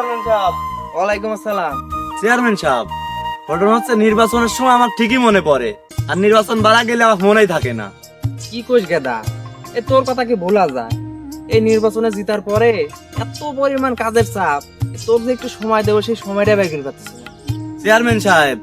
Chairman সাহেব। ওয়ালাইকুম আসসালাম। চেয়ারম্যান সাহেব, ঘটনা হচ্ছে নির্বাচনের সময় আমার ঠিকই মনে পড়ে, আর নির্বাচন বাড়া গেলে আমার মনেই থাকে না। কি কইস গেদা, এ তোর কথা কি ভোলা যায়? এই নির্বাচনে জিতার পরে এত পরিমাণ কাজের চাপ, তোর যে একটু সময় দেবো সেই সময়টা বের করতে পারতেছি না। চেয়ারম্যান সাহেব,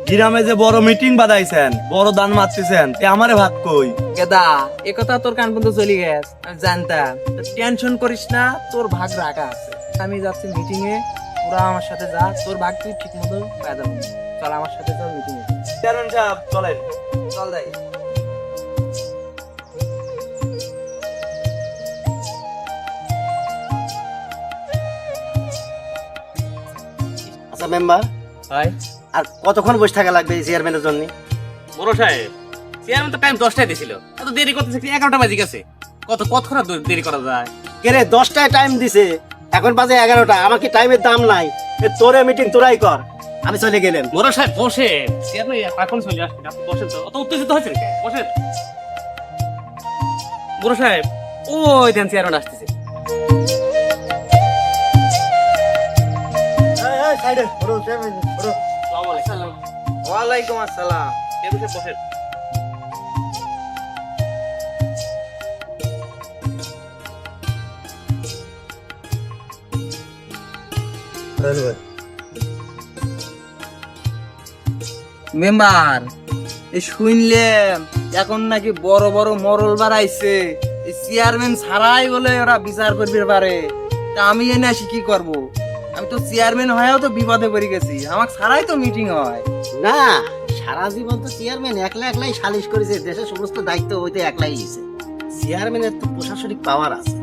গ্রামে যে বড় মিটিং বাদাইছেন, বড় দান মারতেছেন, এ আমারে ভাগ কই? গেদা, এ কথা তোর কান পর্যন্ত চলে গেছে, আমি জানতাম। টেনশন করিস না, তোর ভাগ রাখা আছে। আমি যাচ্ছি মিটিং এ, তোরা আমার সাথে যা, তোর ভাগ তুই ঠিক মতো পেয়ে যাবো। চল আমার সাথে চল মিটিং এ। চেয়ারম্যান সাহেব চলেন। চল যাই। আচ্ছা মেম্বার, ভাই আর কতক্ষণ বসে থাকা লাগবে এই চেয়ারম্যানের জন্য? বড় সাহেব, চেয়ারম্যান তো টাইম 10টায় দিছিল, এত দেরি করতেছে কি? 11টা বাজে গেছে। কতক্ষণ আর দেরি করা যায়? কেরে 10টায় টাইম দিছে, এখন বাজে 11টা। আমার কি টাইমের দাম নাই? তোরে মিটিং তোরাই কর, আমি চলে গেলাম। বড় সাহেব বসে, চেয়ারম্যান এখন চলে আসবে, আপনি বসেন তো। অত উত্তেজিত হয়েছে নাকি? বসেন। বড় সাহেব, ওই দেন চেয়ারম্যান আসতেছে। আসসালামু আলাইকুম। ওয়ালাইকুম আসসালাম। চেয়ারম্যান সাহেব বসেন। মেম্বার, এই শুনলাম এখন নাকি বড় বড় মরল বাড়াইছে, এই চেয়ারম্যান ছাড়াই বলে ওরা বিচার করবে পারে। তা আমি এনে আসি কি করব? আমি তো চেয়ারম্যান হয়েও তো বিপদে পড়ে গেছি, আমার ছাড়াই তো মিটিং হয়। না, সারা জীবন তো চেয়ারম্যান একলাই সালিশ করেছে, দেশের সমস্ত দায়িত্ব হইতে একলাই নিয়েছে। চেয়ারম্যানের তো প্রশাসনিক পাওয়ার আছে।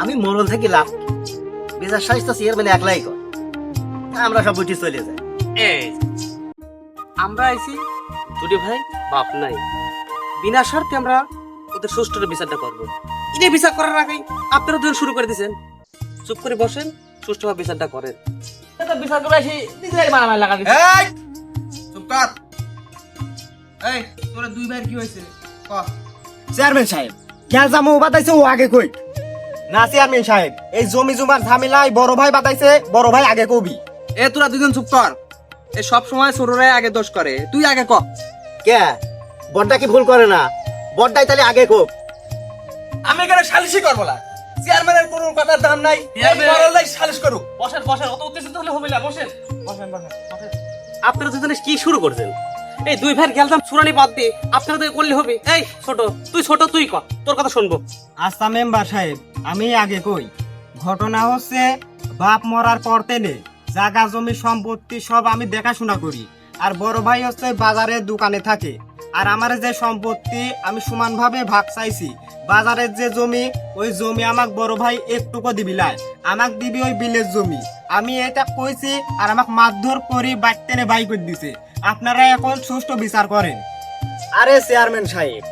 আমি মরল থেকে লাভ কি? বিচার সালিশ তো চেয়ারম্যান একলাই কর। আমরা সব উঠে চলে যাই। এই আমরা আইছি দুটি ভাই, বাপ নাই, বিনা স্বার্থে আমরা ওদের সুষ্ঠু বিচারটা করবো। ইনি বিচার করার আগেই আপনারা দুজন শুরু করে দিয়েছেন। চুপ করে বসেন, সুষ্ঠুভাবে বিচারটা করেন। বিচার করে আসি নিজের মারামারি লাগা দিচ্ছে। এই চুপ কর। এই তোরা দুই ভাই কি হয়েছে ক? চেয়ারম্যান সাহেব, কে জামু বাতাইছে ও আগে কই? না চেয়ারম্যান সাহেব, এই জমি জমার ঝামেলায় বড় ভাই বাতাইছে, বড় ভাই আগে কবি। এ তোরা দুজন চুপ কর। এ সব সময় ছোটরাই আগে দোষ করে, তুই আগে ক। কে বড়টা কি ভুল করে না? বড়টাই তাহলে আগে কোপ। আমি এখানে সালিশি করবো না, চেয়ারম্যানের কোনো কথার দাম নাই, এই মরলাই সালিশ করুক। বসেন বসেন, অত উত্তেজিত হলে হবে না। বসেন বসেন বসেন বসেন। আপনারা দুজনে কি শুরু করছেন? এই দুই ভাইয়ের গেলতাম চুরানি বাদ দিয়ে আপনারা তো করলে হবে। এই ছোট তুই কর, তোর কথা শুনবো। আচ্ছা মেম্বার সাহেব, আমি আগে কই। ঘটনা হচ্ছে, বাপ মরার পর থেকে জায়গা জমি সম্পত্তি সব আমি দেখাশোনা করি। আর বড় ভাই হচ্ছে বাজারের দোকানে থাকে। আর আমার যে সম্পত্তি আমি সমানভাবে ভাগ চাইছি। বাজারের যে জমি, ওই জমি আমাক বড় ভাই একটুকু দিবি লাই, আমাক দিবি ওই বিলের জমি। আমি এটা কইছি, আর আমাক মারধর করি বাইতেনে বাই করে দিছে। আপনারা এখন সুষ্ঠু বিচার করেন। আরে চেয়ারম্যান সাহেব,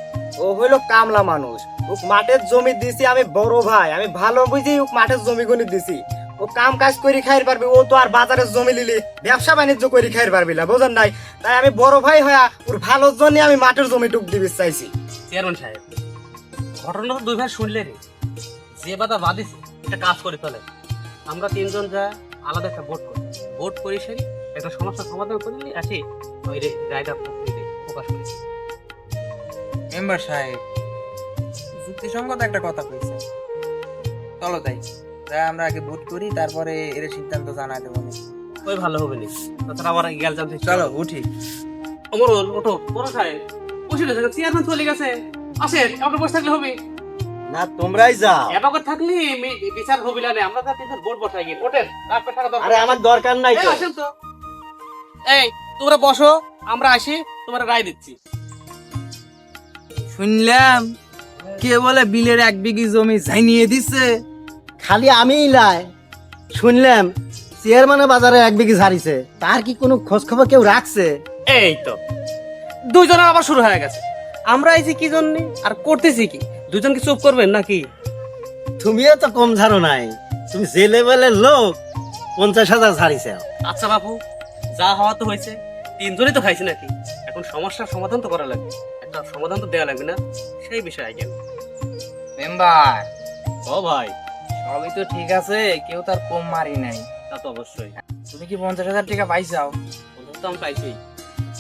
ও হইলো কামলা মানুষ। ও মাঠের জমি দিছি আমি বড় ভাই, আমি ভালো বুঝি ও মাঠের জমি গুনি দিছি। ও কাম কাজ করে খাইর পারবি, ও তো আর বাজারের জমি লিলি ব্যবসা বাণিজ্য করে খাইর পারবি না, বোঝেন নাই? তাই আমি বড় ভাই হইয়া ওর ভালোর জন্য আমি মাঠের জমি টুক দিবি চাইছি। চেয়ারম্যান সাহেব, ঘটনা তো দুই ভাই শুনলে রে, যে বাধা বাঁধিছে একটা কাজ করে ফেলে। আমরা তিনজন যা আলাদা একটা ভোট করি সেরি একটা সমস্যার সমাধান করে নিয়ে আসি, ওই রায়টা প্রকাশ করেছি। মেম্বার সাহেব, যুক্তিসঙ্গত একটা কথা কইছে। চলো তাই আমরা আগে ভোট করি, তারপরে এর সিদ্ধান্ত জানাই দেবো। ওই ভালো হবে নি, তাছাড়া আমার গেল জানতে। চলো উঠি। অমর ওঠো, বড় সাহেব বসে রয়েছে, চেয়ারম্যান চলে গেছে। আসেন, আমাকে বসে থাকলে হবে না, তোমরাই যাও। এবার থাকলে বিচার হবে না। আমরা তো তিনজন ভোট বসাই গিয়ে ওঠেন, রাখবে টাকা দরকার। আরে আমার দরকার নাই তো। আসেন তো। এই তোমরা বসো, আমরা আসি, তোমরা রায় দিচ্ছি। শুনলাম কে বলে বিলের 1 বিঘি জমি জানিয়ে দিছে। খালি আমিই লাই শুনলাম চেয়ারম্যানের বাজারে 1 বিঘি ঝাড়িছে, তার কি কোনো খোঁজ খবর কেউ রাখছে? এই তো দুইজনের আবার শুরু হয়ে গেছে। আমরা আইছি কি জন্য আর করতেছি কি? দুজন কি চুপ করবেন নাকি? তুমিও তো কম ঝাড়ো নাই, তুমি যে লেভেলের লোক 50,000 ঝাড়িছে। আচ্ছা বাবু, যা হওয়া তো হয়েছে, তিনজনই তো খাইছি নাকি? এখন সমস্যার সমাধান তো করা লাগবে, একটা সমাধান তো দেওয়া লাগবে না? সেই বিষয়ে আইকেন মেম্বার ও ভাই, সবই তো ঠিক আছে, কেউ তার কম মারি নাই। তা তো অবশ্যই। তুমি কি 50,000 টাকা পাইছাও? তো আমি পাইছি।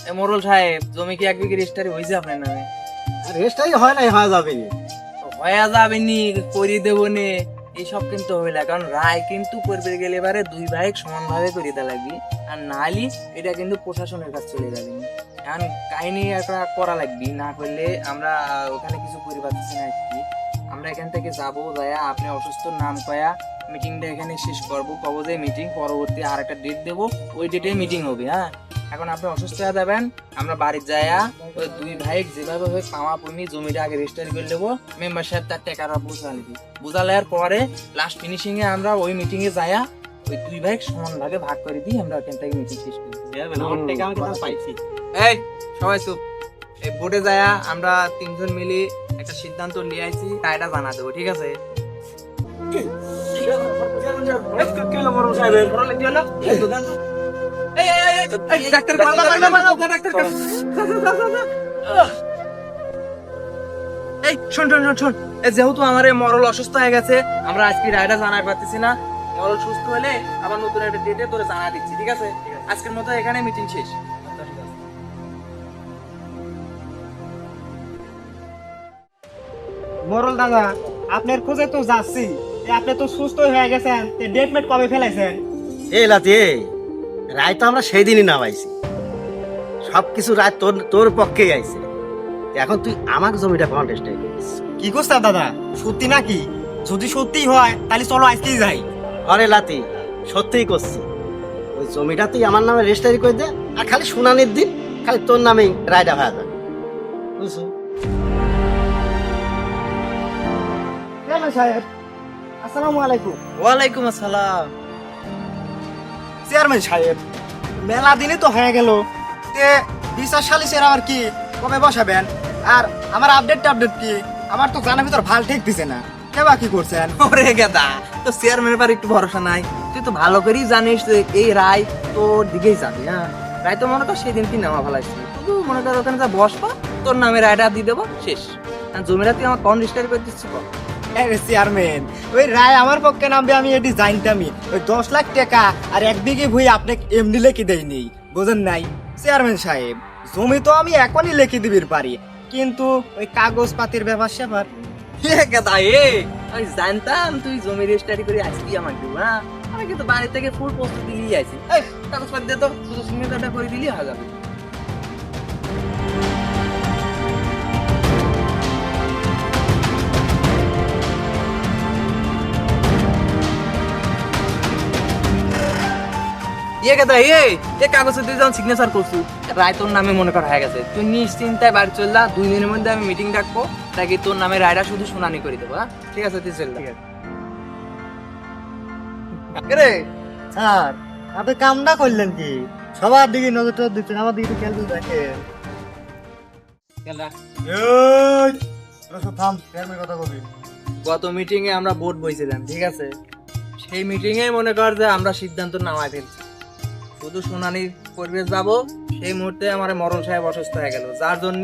এ মোরল সাহেব, জমি কি 1 বিঘে রেজিস্ট্রি হয়েছে আপনার নামে? রেস্টাই হয় নাই, হয়ে যাবে। হয়ে যাবে নি, করে দেবো নে, এইসব কিন্তু হবে না। কারণ রায় কিন্তু করবে গেলে এবারে দুই ভাই সমান ভাবে করে দেওয়া লাগবে, আর নাহলে এটা কিন্তু প্রশাসনের কাছে চলে যাবে। এখন কাহিনী একটা করা লাগবে, না করলে আমরা ওখানে কিছু করে পাচ্ছি না। আর কি আমরা এখান থেকে যাবো, যায়া আপনি অসুস্থ নাম কয়া মিটিংটা এখানে শেষ করবো, কবো যে মিটিং পরবর্তী আর একটা ডেট দেবো, ওই ডেটে মিটিং হবে। হ্যাঁ, এখন আপনি অসুস্থ হয়ে যাবেন, আমরা বাড়ি যায়া ওই দুই ভাই যেভাবে হয় পাওয়া পমি জমিটা আগে রেজিস্টার করে দেবো, মেম্বার সাহেব তার টাকাটা বুঝা নিবি, বুঝা নেওয়ার পরে লাস্ট ফিনিশিং এ আমরা ওই মিটিং এ যায়া ওই দুই ভাই সমান ভাগে ভাগ করে দিই, আমরা ওখান থেকে মিটিং শেষ করি। আমার টাকা আমি কিন্তু পাইছি। এই সবাই চুপ, এই বোর্ডে যায়া আমরা 3 জন মিলে একটা সিদ্ধান্ত নিয়ে আইছি, রায়টা জানা দেবো, ঠিক আছে? এই শোন শোন শোন শোন, যেহেতু আমার এই মরল অসুস্থ হয়ে গেছে, আমরা আজকে রায়টা জানাতে পারতেছি না। মরল সুস্থ হলে আবার নতুন একটা ডেটে তোরে জানা দিচ্ছি, ঠিক আছে? আজকের মতো এখানে মিটিং শেষ। মোরল দাদা, আপনার খোঁজে তো যাচ্ছি। আপনি তো সুস্থ হয়ে গেছেন, ডেট মেট কবে ফেলাইছেন? এ লাতি, রায় তো আমরা সেই দিনই নামাইছি, সবকিছু রায় তোর তোর পক্ষেই আইছে। এখন তুই আমার জমিটা কন্টেস্টে কি করছ দাদা, সত্যি নাকি? যদি সত্যি হয় তাহলে চলো আজকেই যাই। আরে লাতি, সত্যিই করছি। ওই জমিটা তুই আমার নামে রেজিস্ট্রি করে দে, আর খালি শুনানির দিন খালি তোর নামেই রায়টা হয়ে যাবে, বুঝছো? সাহেব, আসসালামু আলাইকুম। ওয়ালাইকুম আসসালাম। চেয়ারম্যান সাহেব, মেলা দিনে তো হয়ে গেল, তে বিচার সালিসের আবার কি কবে বসাবেন? আর আমার আপডেট কি? আমার তো জানার ভিতর ভাল ঠিক দিছে না, কেবা কি করছেন? ওরে গেদা, তো চেয়ারম্যানের পর একটু ভরসা নাই? তুই তো ভালো করেই জানিস যে এই রায় তোর দিকেই যাবে। হ্যাঁ, রায় তো মনে কর সেদিন কি নেওয়া ভালো আসছে, শুধু মনে কর ওখানে যা বসবা, তোর নামে রায়টা দিয়ে দেবো, শেষ। আর জমিটা তুই আমার কন রেজিস্টার করে দিচ্ছি। চেয়ারম্যান, ওই রায় আমার পক্ষে নামবে আমি এটি জানতামই। ওই 10 লাখ টাকা আর 1 বিঘে ভুই আপনাকে এমনি লিখে দেয়নি, বোঝেন নাই? চেয়ারম্যান সাহেব, জমি তো আমি এখনই লিখে দিবির পারি, কিন্তু ওই কাগজ পাতির ব্যাপার স্যাপার। গেদা, আমি জানতাম তুই জমি রেজিস্ট্রি করে আসবি আমার দিব। হ্যাঁ, আমি কিন্তু বাড়ি থেকে ফুল প্রস্তুতি নিয়ে আসি। এই কাগজপত্র দে তো, শুধু সিগনেচারটা করে দিলি হয়ে যাবে। কাগজে তুই যখন সিগনেচার করছু, রায় তোর নামে মনে কর হয়ে গেছে, তুই নিশ্চিন্তায় বাড়ি চল যা। 2 দিনের মধ্যে আমি মিটিং ডাকবো, তাকে তোর নামে রায়টা শুধু শুনানি করে দেবো। হ্যাঁ, ঠিক আছে, তুই চল। রে স্যার, আপনি কামটা করলেন কি? সবার দিকে নজরটা দিচ্ছেন, আমার দিকে খেয়াল করে দেখেন। কথা বলবি। গত মিটিং এ আমরা বোর্ড বইছিলাম, ঠিক আছে? সেই মিটিং এ মনে কর যে আমরা সিদ্ধান্ত নামাই ফেলছি, শুধু শুনানি করবে যাবো। সেই মুহূর্তে আমার মরণ সাহেব অসুস্থ হয়ে গেল, যার জন্য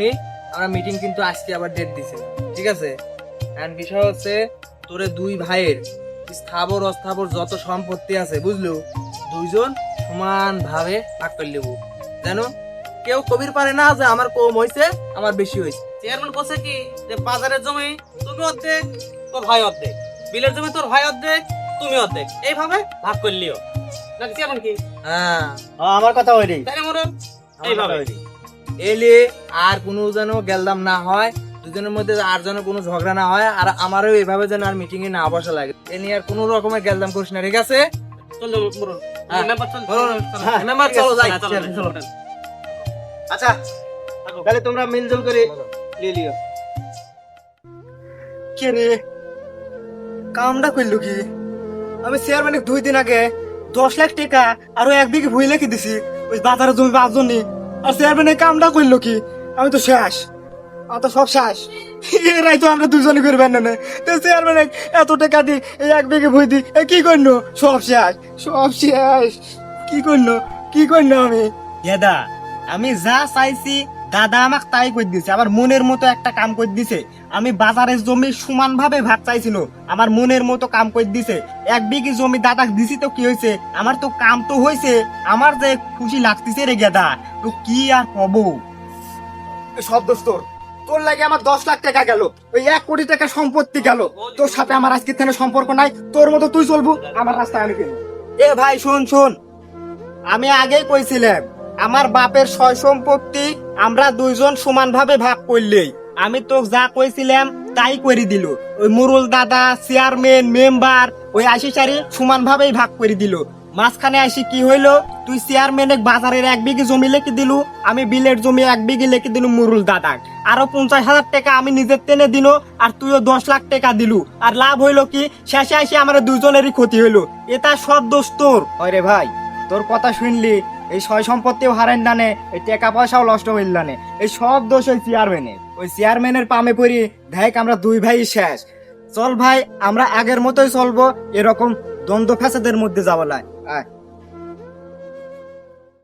আমরা মিটিং কিন্তু আজকে আবার ডেট দিছি, ঠিক আছে? এন্ড বিষয় হচ্ছে তোরে দুই ভাইয়ের স্থাবর অস্থাবর যত সম্পত্তি আছে, বুঝলো, 2 জন সমান ভাবে ভাগ করে নেবো, জানো? কেউ কবির পারে না যে আমার কম হয়েছে, আমার বেশি হয়েছে। চেয়ারম্যান বলছে কি যে বাজারের জমি তুমি অর্ধেক, তোর ভাই অর্ধেক, বিলের জমি তোর ভাই অর্ধেক, তুমি অর্ধেক, এইভাবে ভাগ করলিও নাকি চেয়ারম্যান? কি হ্যাঁ, আমার কথা ওইটাই, তাই না মরণ? এইভাবে এলে আর কোনো যেন গেলদাম না হয়, দুজনের মধ্যে আর যেন কোনো ঝগড়া না হয়, আর আমারও এভাবে যেন আর মিটিং এ না বসা লাগে। এ নিয়ে আর কোনো রকমের গেলদাম করিস না, ঠিক আছে? চল মরণ, হ্যাঁ। মেম্বার চল, হ্যাঁ, মেম্বার চলো যাই। চলো। আচ্ছা তাহলে তোমরা মিলজুল করে নিয়ে লিও। কে রে, কামটা করলো কি? আমি চেয়ারম্যান 2 দিন আগে 10 লাখ টাকা আরো 1 বিঘে ভুই লিখে দিছি ওই বাজারে জমি পাওয়ার জন্য, আর চেয়ারম্যান এই কামটা করলো কি? আমি তো শেষ, আমার তো সব শেষ। এরাই তো আমরা দুজনে করবেন না, চেয়ারম্যান এত টাকা দি এই 1 বিঘে ভুই দি কি করলো? সব শেষ, সব শেষ। কি করলো আমি? দাদা, আমি যা চাইছি দাদা আমাকে তাই করে দিছে, আমার মনের মতো একটা কাম করে দিছে, আমি বাজারের জমি সমান ভাবে ভাগ চাইছিল, আমার মনের মতো কাম করে দিছে। 1 বিঘি জমি দাদাক দিছি তো কি হয়েছে, আমার তো কাম তো হয়েছে। আমার যে খুশি লাগতেছে রে গেদা, তো কি আর কব। সব দোষ তোর। তোর লাগে আমার 10 লাখ টাকা গেল, ওই 1 কোটি টাকা সম্পত্তি গেল। তোর সাথে আমার আজকে থেকে সম্পর্ক নাই। তোর মতো তুই চলবো, আমার রাস্তায় আমি কেন? এ ভাই শোন শোন, আমি আগেই কইছিলাম আমার বাপের সয় সম্পত্তি আমরা দুইজন সমান ভাবে ভাগ করলেই। আমি তো যা কইছিলাম তাই করে দিল। ওই মুরুল দাদা, চেয়ারম্যান, মেম্বার, ওই আশিসারি সমান ভাবেই ভাগ করে দিল। মাঝখানে আসি কি হইলো, তুই চেয়ারম্যানে বাজারের 1 বিঘি জমি লিখে দিলু, আমি বিলের জমি 1 বিঘি লিখে দিলু মুরুল দাদাক। আরো 50,000 টাকা আমি নিজের টেনে দিল, আর তুইও 10 লাখ টাকা দিলু। আর লাভ হইলো কি, শেষে আসি আমার দুজনেরই ক্ষতি হইলো। এটা সব দোষ তোর। ওরে ভাই, তোর কথা শুনলি, এই সয় সম্পত্তিও হারাইন দানে, এই টাকা পয়সাও নষ্ট হইল দানে। এই সব দোষ ওই চেয়ারম্যানের। ওই চেয়ারম্যানের পামে পড়ি দেখ আমরা 2 ভাই শেষ। চল ভাই, আমরা আগের মতোই চলবো, এরকম দ্বন্দ্ব ফ্যাসাদের মধ্যে যাবো না। আয়।